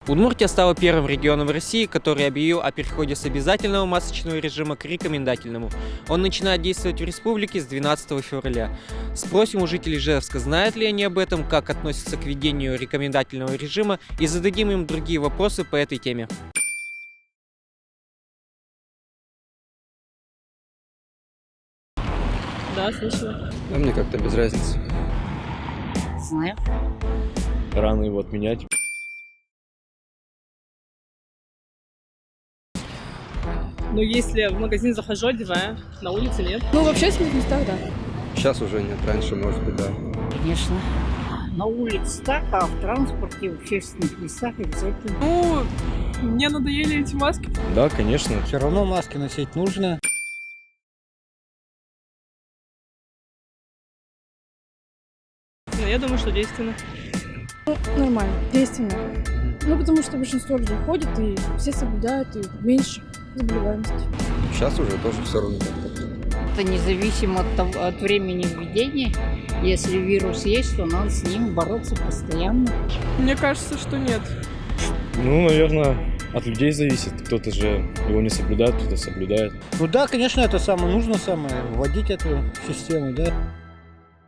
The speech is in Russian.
Удмуртия стала первым регионом России, который объявил о переходе с обязательного масочного режима к рекомендательному. Он начинает действовать в республике с 12 февраля. Спросим у жителей Ижевска, знают ли они об этом, как относятся к введению рекомендательного режима, и зададим им другие вопросы по этой теме. Да, слышала. А мне как-то без разницы. Знаю. Рано его отменять. Но если в магазин захожу, одеваю, на улице нет. Ну, в общественных местах, да. Сейчас уже нет, раньше, может быть, да. Конечно. На улице так, а в транспорте, в общественных местах обязательно. Ну, мне надоели эти маски. Да, конечно. Все равно маски носить нужно. Но я думаю, что действенно. Нормально, действенно. Ну, потому что большинство людей ходит, и все соблюдают, и меньше заболеваемости. Сейчас уже тоже все равно как-то. Это независимо от времени введения. Если вирус есть, то надо с ним бороться постоянно. Мне кажется, что нет. Ну, наверное, от людей зависит. Кто-то же его не соблюдает, кто-то соблюдает. Ну да, конечно, это самое нужно, вводить эту систему, да.